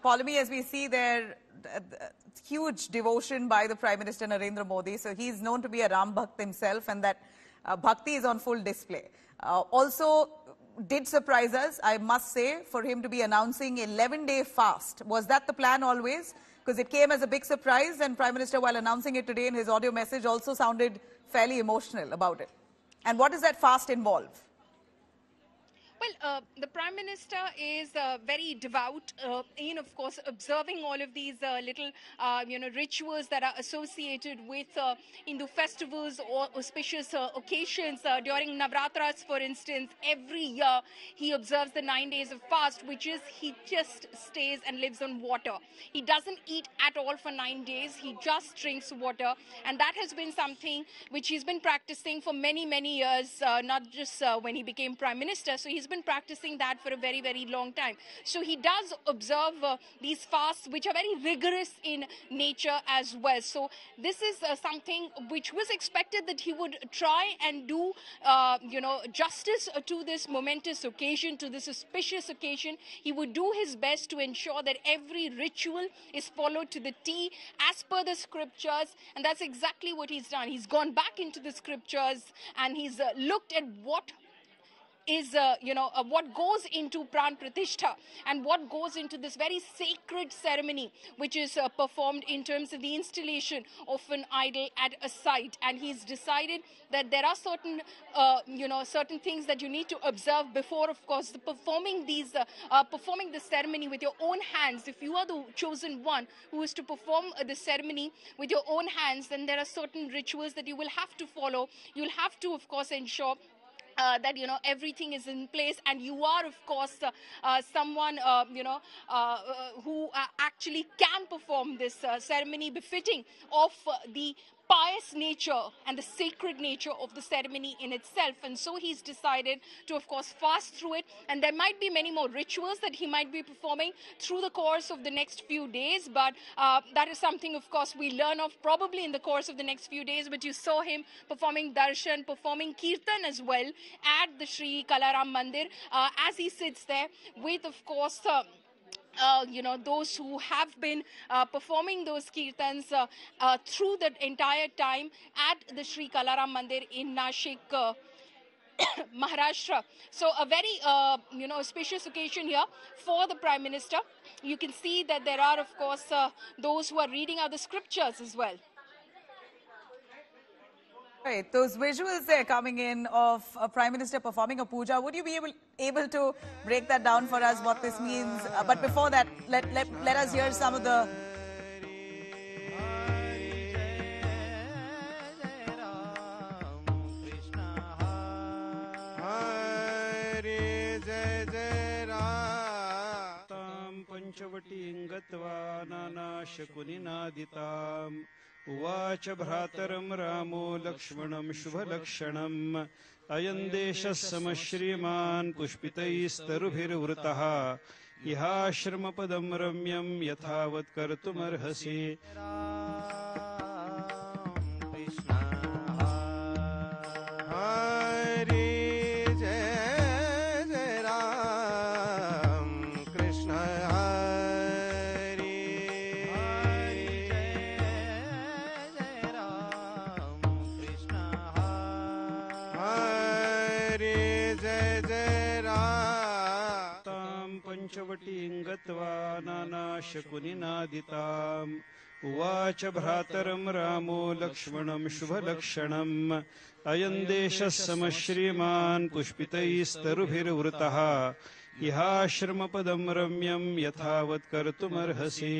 Polami, as we see there, huge devotion by the Prime Minister Narendra Modi. So he's known to be a Ram Bhakt himself, and that bhakti is on full display. Also did surprise us, I must say, for him to be announcing 11-day fast. Was that the plan always? Because it came as a big surprise, and Prime Minister, while announcing it today in his audio message, also sounded fairly emotional about it. And what does that fast involve? Well, the Prime Minister is very devout in, of course, observing all of these little, rituals that are associated with Hindu festivals or auspicious occasions. During Navratras, for instance, every year he observes the 9 days of fast, which is he just stays and lives on water. He doesn't eat at all for 9 days. He just drinks water. And that has been something which he's been practicing for many, many years, not just when he became Prime Minister. So he's been practicing that for a very, very long time. So he does observe these fasts, which are very rigorous in nature as well. So this is something which was expected that he would try and do, justice to this momentous occasion, to this auspicious occasion. He would do his best to ensure that every ritual is followed to the T as per the scriptures, and that's exactly what he's done. He's gone back into the scriptures and he's looked at what is, what goes into Pran Pratishtha and what goes into this very sacred ceremony, which is performed in terms of the installation of an idol at a site. And he's decided that there are certain, certain things that you need to observe before, of course, performing the ceremony with your own hands. If you are the chosen one who is to perform the ceremony with your own hands, then there are certain rituals that you will have to follow. You'll have to, of course, ensure that everything is in place, and you are, of course, someone who actually can perform this ceremony befitting of the pious nature and the sacred nature of the ceremony in itself. And so he's decided to, of course, fast through it, and there might be many more rituals that he might be performing through the course of the next few days, but that is something, of course, we learn of probably in the course of the next few days. But you saw him performing darshan, performing kirtan as well at the Sri Kalaram Mandir as he sits there with, of course, those who have been performing those kirtans through the entire time at the Sri Kalaram Mandir in Nashik, Maharashtra. So a very, auspicious occasion here for the Prime Minister. You can see that there are, of course, those who are reading out the scriptures as well. Right, those visuals there coming in of a Prime Minister performing a puja, would you be able to break that down for us, what this means? But before that, let us hear some of the... उवाच भ्रातरं रामो लक्ष्मणं शुभलक्षणम् अयं देशः समश्रीमान् पुष्पितैस्तरुभिर्वृतः इहाश्रमपदं रम्यं यथावत् कर्तुमर्हसि पंचवटीं गत्वा नानाशकुनिनादिताम् उवाच भ्रातरं रामो लक्ष्मणं शुभलक्षणम् अयं देशः समश्रीमान् पुष्पितैस्तरुभिर्वृतः इहाश्रमपदं रम्यं यथावत् कर्तुमर्हसि